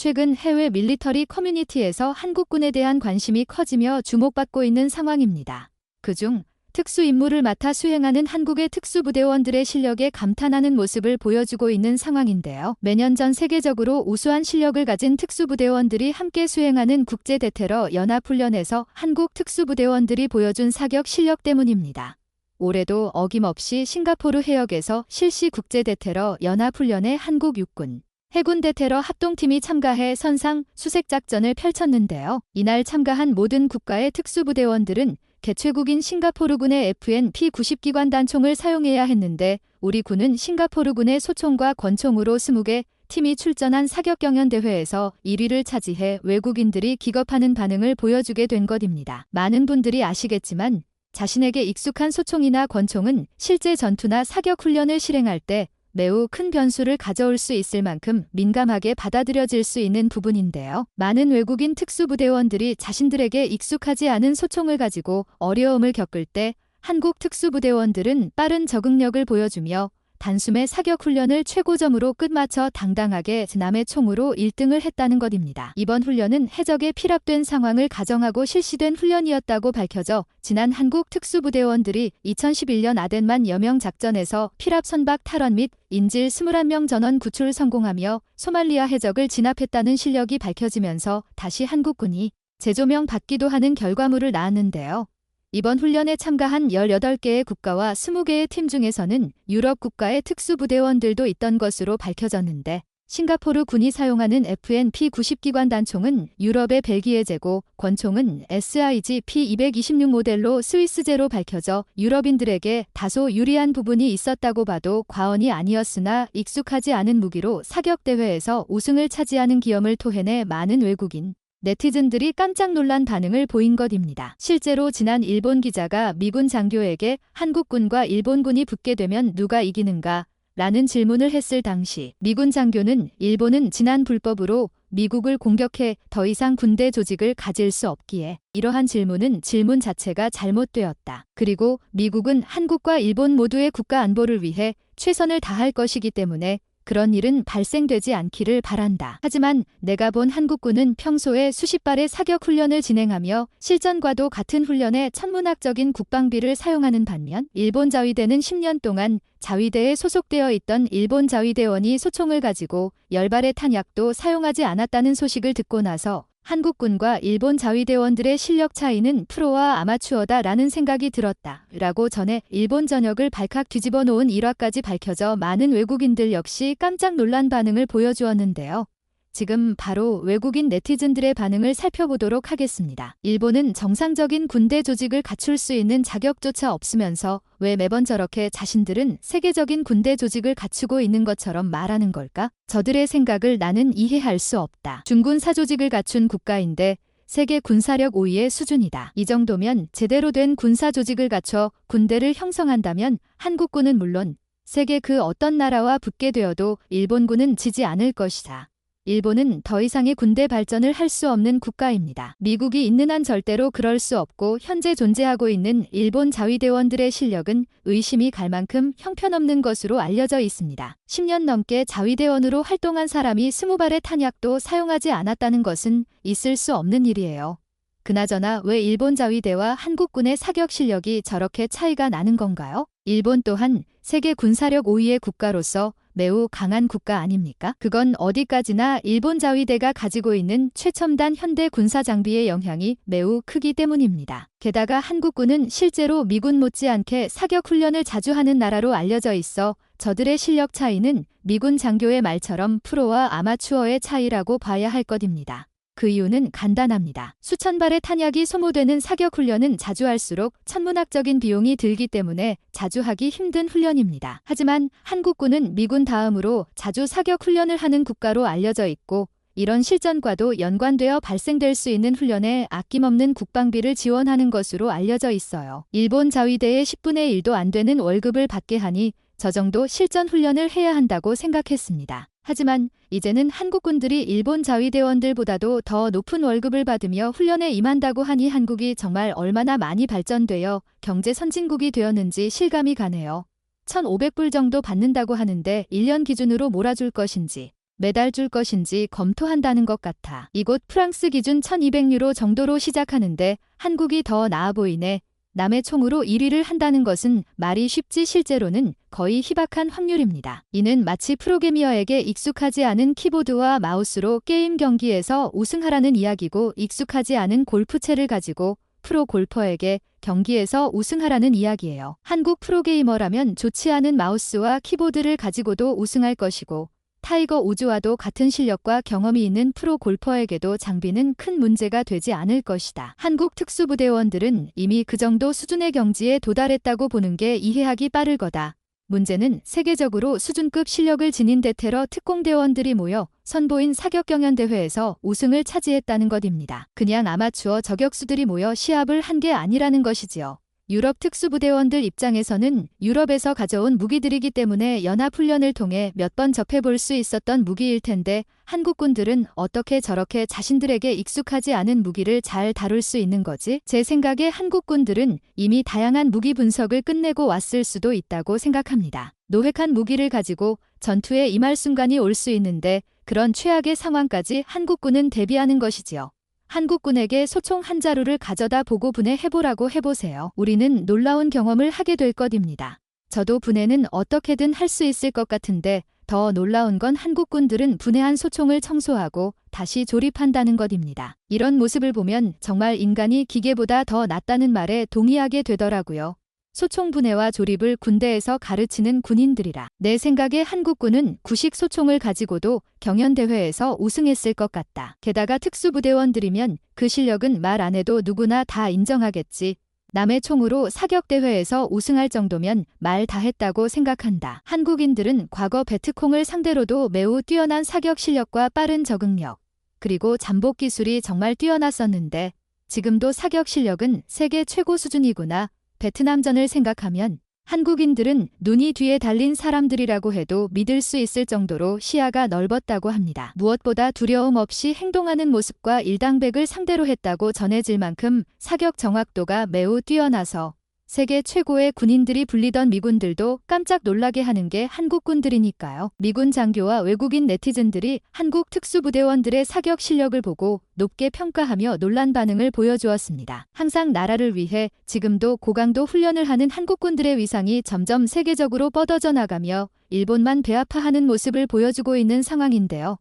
최근 해외 밀리터리 커뮤니티에서 한국군에 대한 관심이 커지며 주목받고 있는 상황입니다. 그중 특수 임무를 맡아 수행하는 한국의 특수부대원들의 실력에 감탄하는 모습을 보여주고 있는 상황인데요. 매년 전 세계적으로 우수한 실력을 가진 특수부대원들이 함께 수행하는 국제대테러 연합훈련에서 한국 특수부대원들이 보여준 사격 실력 때문입니다. 올해도 어김없이 싱가포르 해역에서 실시 국제대테러 연합훈련에 한국 육군, 해군 대테러 합동팀이 참가해 선상 수색작전을 펼쳤는데요. 이날 참가한 모든 국가의 특수부대원들은 개최국인 싱가포르군의 FN-P90 기관단총을 사용해야 했는데 우리 군은 싱가포르군의 소총과 권총으로 20개 팀이 출전한 사격경연대회에서 1위를 차지해 외국인들이 기겁하는 반응을 보여주게 된 것입니다. 많은 분들이 아시겠지만 자신에게 익숙한 소총이나 권총은 실제 전투나 사격훈련을 실행할 때 매우 큰 변수를 가져올 수 있을 만큼 민감하게 받아들여질 수 있는 부분인데요. 많은 외국인 특수부대원들이 자신들에게 익숙하지 않은 소총을 가지고 어려움을 겪을 때 한국 특수부대원들은 빠른 적응력을 보여주며 단숨에 사격훈련을 최고점으로 끝마쳐 당당하게 남의 총으로 1등을 했다는 것입니다. 이번 훈련은 해적에 피랍된 상황을 가정하고 실시된 훈련이었다고 밝혀져 지난 한국 특수부대원들이 2011년 아덴만 여명 작전에서 피랍 선박 탈환 및 인질 21명 전원 구출 성공하며 소말리아 해적을 진압했다는 실력이 밝혀지면서 다시 한국군이 재조명 받기도 하는 결과물을 낳았는데요. 이번 훈련에 참가한 18개의 국가와 20개의 팀 중에서는 유럽 국가의 특수부대원들도 있던 것으로 밝혀졌는데 싱가포르 군이 사용하는 FN-P90 기관단총은 유럽의 벨기에제고 권총은 SIG P226 모델로 스위스제로 밝혀져 유럽인들에게 다소 유리한 부분이 있었다고 봐도 과언이 아니었으나 익숙하지 않은 무기로 사격대회에서 우승을 차지하는 기염을 토해내 많은 외국인 네티즌들이 깜짝 놀란 반응을 보인 것입니다. 실제로 지난 일본 기자가 미군 장교에게 한국군과 일본군이 붙게 되면 누가 이기는가? 라는 질문을 했을 당시 미군 장교는 일본은 지난 불법으로 미국을 공격해 더 이상 군대 조직을 가질 수 없기에 이러한 질문은 질문 자체가 잘못되었다. 그리고 미국은 한국과 일본 모두의 국가 안보를 위해 최선을 다할 것이기 때문에 그런 일은 발생되지 않기를 바란다. 하지만 내가 본 한국군은 평소에 수십 발의 사격 훈련을 진행하며 실전과도 같은 훈련에 천문학적인 국방비를 사용하는 반면 일본 자위대는 10년 동안 자위대에 소속되어 있던 일본 자위대원이 소총을 가지고 10발의 탄약도 사용하지 않았다는 소식을 듣고 나서 한국군과 일본 자위대원들의 실력 차이는 프로와 아마추어다라는 생각이 들었다. 라고 전해 일본 전역을 발칵 뒤집어 놓은 일화까지 밝혀져 많은 외국인들 역시 깜짝 놀란 반응을 보여주었는데요. 지금 바로 외국인 네티즌들의 반응을 살펴보도록 하겠습니다. 일본은 정상적인 군대 조직을 갖출 수 있는 자격조차 없으면서 왜 매번 저렇게 자신들은 세계적인 군대 조직을 갖추고 있는 것처럼 말하는 걸까? 저들의 생각을 나는 이해할 수 없다. 준군사 조직을 갖춘 국가인데 세계 군사력 5위의 수준이다. 이 정도면 제대로 된 군사 조직을 갖춰 군대를 형성한다면 한국군은 물론 세계 그 어떤 나라와 붙게 되어도 일본군은 지지 않을 것이다. 일본은 더 이상의 군대 발전을 할 수 없는 국가입니다. 미국이 있는 한 절대로 그럴 수 없고 현재 존재하고 있는 일본 자위대원들의 실력은 의심이 갈 만큼 형편없는 것으로 알려져 있습니다. 10년 넘게 자위대원으로 활동한 사람이 20발의 탄약도 사용하지 않았다는 것은 있을 수 없는 일이에요. 그나저나 왜 일본 자위대와 한국군의 사격 실력이 저렇게 차이가 나는 건가요? 일본 또한 세계 군사력 5위의 국가로서 매우 강한 국가 아닙니까? 그건 어디까지나 일본 자위대가 가지고 있는 최첨단 현대 군사 장비의 영향이 매우 크기 때문입니다. 게다가 한국군은 실제로 미군 못지않게 사격 훈련을 자주 하는 나라로 알려져 있어 저들의 실력 차이는 미군 장교의 말처럼 프로와 아마추어의 차이라고 봐야 할 것입니다. 그 이유는 간단합니다. 수천 발의 탄약이 소모되는 사격 훈련은 자주 할수록 천문학적인 비용이 들기 때문에 자주 하기 힘든 훈련입니다. 하지만 한국군은 미군 다음으로 자주 사격 훈련을 하는 국가로 알려져 있고 이런 실전과도 연관되어 발생될 수 있는 훈련에 아낌없는 국방비를 지원하는 것으로 알려져 있어요. 일본 자위대의 10분의 1도 안 되는 월급을 받게 하니 저 정도 실전 훈련을 해야 한다고 생각했습니다. 하지만 이제는 한국군들이 일본 자위대원들보다도 더 높은 월급을 받으며 훈련에 임한다고 하니 한국이 정말 얼마나 많이 발전되어 경제 선진국이 되었는지 실감이 가네요. 1,500불 정도 받는다고 하는데 1년 기준으로 몰아줄 것인지 매달 줄 것인지 검토한다는 것 같아. 이곳 프랑스 기준 1200유로 정도로 시작하는데 한국이 더 나아 보이네. 남의 총으로 1위를 한다는 것은 말이 쉽지 실제로는 거의 희박한 확률입니다. 이는 마치 프로게이머에게 익숙하지 않은 키보드와 마우스로 게임 경기에서 우승하라는 이야기고 익숙하지 않은 골프채를 가지고 프로 골퍼에게 경기에서 우승하라는 이야기예요. 한국 프로게이머라면 좋지 않은 마우스와 키보드를 가지고도 우승할 것이고 타이거 우즈와도 같은 실력과 경험이 있는 프로 골퍼에게도 장비는 큰 문제가 되지 않을 것이다. 한국 특수부대원들은 이미 그 정도 수준의 경지에 도달했다고 보는 게 이해하기 빠를 거다. 문제는 세계적으로 수준급 실력을 지닌 대테러 특공대원들이 모여 선보인 사격경연대회에서 우승을 차지했다는 것입니다. 그냥 아마추어 저격수들이 모여 시합을 한 게 아니라는 것이지요. 유럽 특수부대원들 입장에서는 유럽에서 가져온 무기들이기 때문에 연합훈련을 통해 몇 번 접해볼 수 있었던 무기일 텐데 한국군들은 어떻게 저렇게 자신들에게 익숙하지 않은 무기를 잘 다룰 수 있는 거지? 제 생각에 한국군들은 이미 다양한 무기 분석을 끝내고 왔을 수도 있다고 생각합니다. 노획한 무기를 가지고 전투에 임할 순간이 올 수 있는데 그런 최악의 상황까지 한국군은 대비하는 것이지요. 한국군에게 소총 한 자루를 가져다 보고 분해해보라고 해보세요. 우리는 놀라운 경험을 하게 될 것입니다. 저도 분해는 어떻게든 할 수 있을 것 같은데 더 놀라운 건 한국군들은 분해한 소총을 청소하고 다시 조립한다는 것입니다. 이런 모습을 보면 정말 인간이 기계보다 더 낫다는 말에 동의하게 되더라고요. 소총 분해와 조립을 군대에서 가르치는 군인들이라. 내 생각에 한국군은 구식 소총을 가지고도 경연대회에서 우승했을 것 같다. 게다가 특수부대원들이면 그 실력은 말 안 해도 누구나 다 인정하겠지. 남의 총으로 사격대회에서 우승할 정도면 말 다 했다고 생각한다. 한국인들은 과거 베트콩을 상대로도 매우 뛰어난 사격 실력과 빠른 적응력, 그리고 잠복 기술이 정말 뛰어났었는데 지금도 사격 실력은 세계 최고 수준이구나. 베트남전을 생각하면 한국인들은 눈이 뒤에 달린 사람들이라고 해도 믿을 수 있을 정도로 시야가 넓었다고 합니다. 무엇보다 두려움 없이 행동하는 모습과 일당백을 상대로 했다고 전해질 만큼 사격 정확도가 매우 뛰어나서 세계 최고의 군인들이 불리던 미군들도 깜짝 놀라게 하는 게 한국군들이니까요. 미군 장교와 외국인 네티즌들이 한국 특수부대원들의 사격 실력을 보고 높게 평가하며 놀란 반응을 보여주었습니다. 항상 나라를 위해 지금도 고강도 훈련을 하는 한국군들의 위상이 점점 세계적으로 뻗어져 나가며 일본만 배아파하는 모습을 보여주고 있는 상황인데요.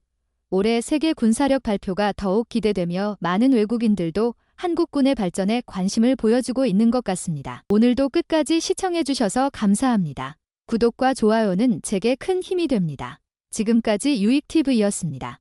올해 세계 군사력 발표가 더욱 기대되며 많은 외국인들도 한국군의 발전에 관심을 보여주고 있는 것 같습니다. 오늘도 끝까지 시청해주셔서 감사합니다. 구독과 좋아요는 제게 큰 힘이 됩니다. 지금까지 유익TV였습니다.